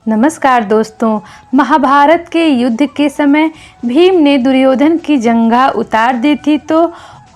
नमस्कार दोस्तों। महाभारत के युद्ध के समय भीम ने दुर्योधन की जंघा उतार दी थी तो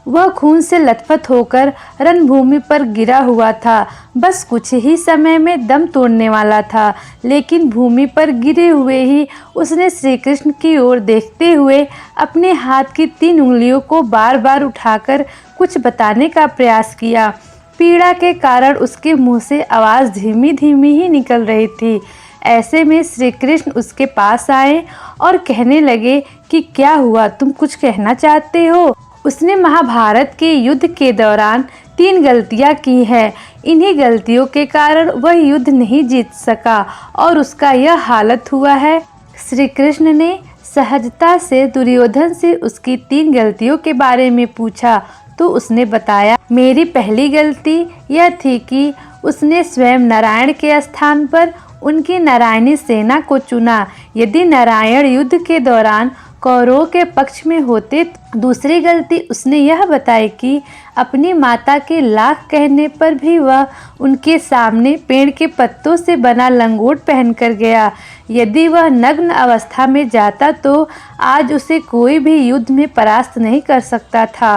वह खून से लथपथ होकर रणभूमि पर गिरा हुआ था। बस कुछ ही समय में दम तोड़ने वाला था, लेकिन भूमि पर गिरे हुए ही उसने श्री कृष्ण की ओर देखते हुए अपने हाथ की 3 उंगलियों को बार बार उठाकर कुछ बताने का प्रयास किया। पीड़ा के कारण उसके मुंह से आवाज़ धीमी धीमी ही निकल रही थी। ऐसे में श्री कृष्ण उसके पास आए और कहने लगे कि क्या हुआ, तुम कुछ कहना चाहते हो। उसने महाभारत के युद्ध के दौरान 3 गलतियां की है। इन्हीं गलतियों के कारण वह युद्ध नहीं जीत सका और उसका यह हालत हुआ है। श्री कृष्ण ने सहजता से दुर्योधन से उसकी 3 गलतियों के बारे में पूछा तो उसने बताया, मेरी पहली गलती यह थी कि उसने स्वयं नारायण के स्थान पर उनकी नारायणी सेना को चुना। यदि नारायण युद्ध के दौरान कौरवों के पक्ष में होते। दूसरी गलती उसने यह बताई कि अपनी माता के लाख कहने पर भी वह उनके सामने पेड़ के पत्तों से बना लंगोट पहनकर गया। यदि वह नग्न अवस्था में जाता तो आज उसे कोई भी युद्ध में परास्त नहीं कर सकता था।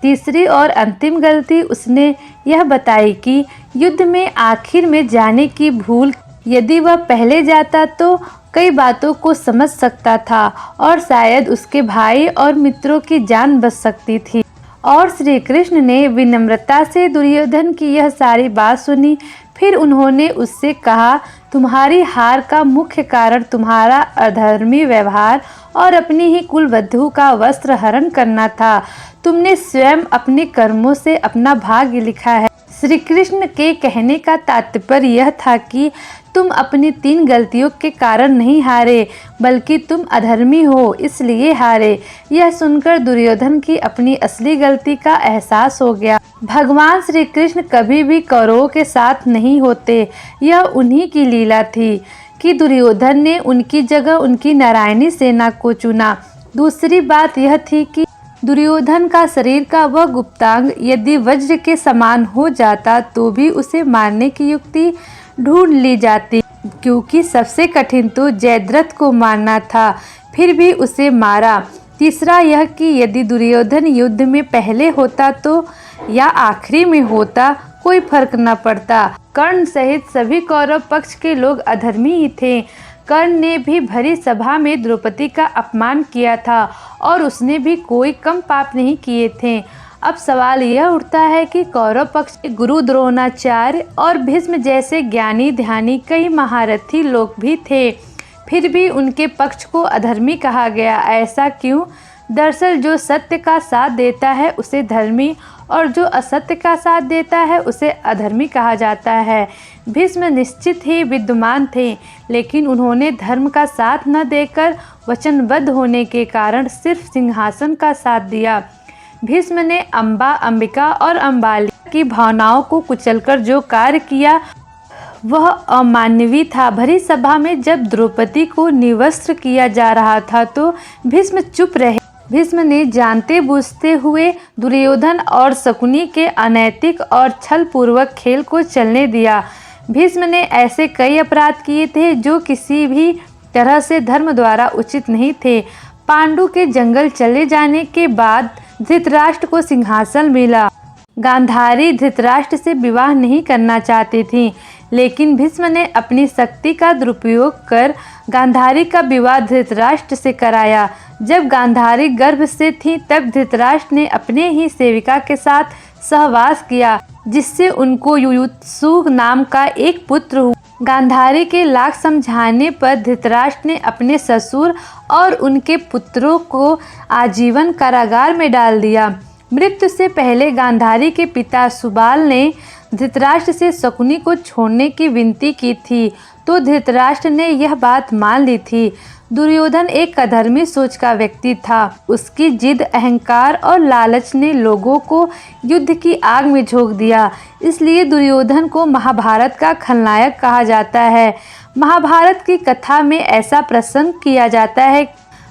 तीसरी और अंतिम गलती उसने यह बताई कि युद्ध में आखिर में जाने की भूल, यदि वह पहले जाता तो कई बातों को समझ सकता था और शायद उसके भाई और मित्रों की जान बच सकती थी। और श्री कृष्ण ने विनम्रता से दुर्योधन की यह सारी बात सुनी। फिर उन्होंने उससे कहा, तुम्हारी हार का मुख्य कारण तुम्हारा अधर्मी व्यवहार और अपनी ही कुलवधू का वस्त्र हरण करना था। तुमने स्वयं अपने कर्मों से अपना भाग्य लिखा है। श्री कृष्ण के कहने का तात्पर्य यह था कि तुम अपनी 3 गलतियों के कारण नहीं हारे, बल्कि तुम अधर्मी हो इसलिए हारे। यह सुनकर दुर्योधन की अपनी असली गलती का एहसास हो गया। भगवान श्री कृष्ण कभी भी कौरवों के साथ नहीं होते। यह उन्हीं की लीला थी कि दुर्योधन ने उनकी जगह उनकी नारायणी सेना को चुना। दूसरी बात यह थी कि दुर्योधन का शरीर का वह गुप्तांग यदि वज्र के समान हो जाता तो भी उसे मारने की युक्ति ढूंढ ली जाती, क्योंकि सबसे कठिन तो जयद्रथ को मारना था, फिर भी उसे मारा। तीसरा यह कि यदि दुर्योधन युद्ध में पहले होता तो या आखिरी में होता, कोई फर्क न पड़ता। कर्ण सहित सभी कौरव पक्ष के लोग अधर्मी ही थे। कर्ण ने भी भरी सभा में द्रौपदी का अपमान किया था और उसने भी कोई कम पाप नहीं किए थे। अब सवाल यह उठता है कि कौरव पक्ष के गुरु द्रोणाचार्य और भीष्म जैसे ज्ञानी ध्यानी कई महारथी लोग भी थे, फिर भी उनके पक्ष को अधर्मी कहा गया। ऐसा क्यों? दरअसल जो सत्य का साथ देता है उसे धर्मी और जो असत्य का साथ देता है उसे अधर्मी कहा जाता है। भीष्म निश्चित ही विद्वान थे, लेकिन उन्होंने धर्म का साथ न देकर वचनबद्ध होने के कारण सिर्फ सिंहासन का साथ दिया। भीष्म ने अंबा, अंबिका और अंबाली की भावनाओं को कुचलकर जो कार्य किया वह अमानवीय था। भरी सभा में जब द्रौपदी को निवस्त्र किया जा रहा था तो भीष्म चुप रहे। भीष्म ने जानते बूझते हुए दुर्योधन और शकुनी के अनैतिक और छलपूर्वक खेल को चलने दिया। भीष्म ने ऐसे कई अपराध किए थे जो किसी भी तरह से धर्म द्वारा उचित नहीं थे। पांडु के जंगल चले जाने के बाद धृतराष्ट्र को सिंहासन मिला। गांधारी धृतराष्ट्र से विवाह नहीं करना चाहती थी, लेकिन भीष्म ने अपनी शक्ति का दुरुपयोग कर गांधारी का विवाह धृतराष्ट्र से कराया। जब गांधारी गर्भ से थी तब धृतराष्ट्र ने अपने ही सेविका के साथ सहवास किया, जिससे उनको युयुत्सु नाम का एक पुत्र हुआ। गांधारी के लाख समझाने पर धृतराष्ट्र ने अपने ससुर और उनके पुत्रों को आजीवन कारागार में डाल दिया। मृत्यु से पहले गांधारी के पिता सुबाल ने धृतराष्ट्र से शकुनी को छोड़ने की विनती की थी, तो धृतराष्ट्र ने यह बात मान ली थी। दुर्योधन एक अधर्मी सोच का व्यक्ति था। उसकी जिद, अहंकार और लालच ने लोगों को युद्ध की आग में झोंक दिया। इसलिए दुर्योधन को महाभारत का खलनायक कहा जाता है। महाभारत की कथा में ऐसा प्रसंग किया जाता है,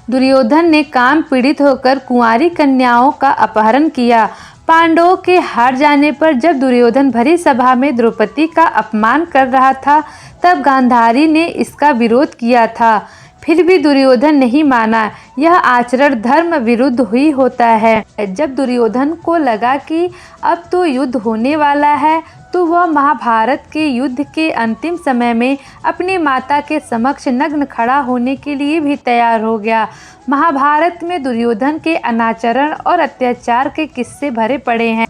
दुर्योधन ने काम पीड़ित होकर कुंवारी कन्याओं का अपहरण किया। पांडवों के हार जाने पर जब दुर्योधन भरी सभा में द्रौपदी का अपमान कर रहा था, तब गांधारी ने इसका विरोध किया था। फिर भी दुर्योधन नहीं माना। यह आचरण धर्म विरुद्ध ही होता है। जब दुर्योधन को लगा कि अब तो युद्ध होने वाला है, तो वह महाभारत के युद्ध के अंतिम समय में अपनी माता के समक्ष नग्न खड़ा होने के लिए भी तैयार हो गया। महाभारत में दुर्योधन के अनाचरण और अत्याचार के किस्से भरे पड़े हैं।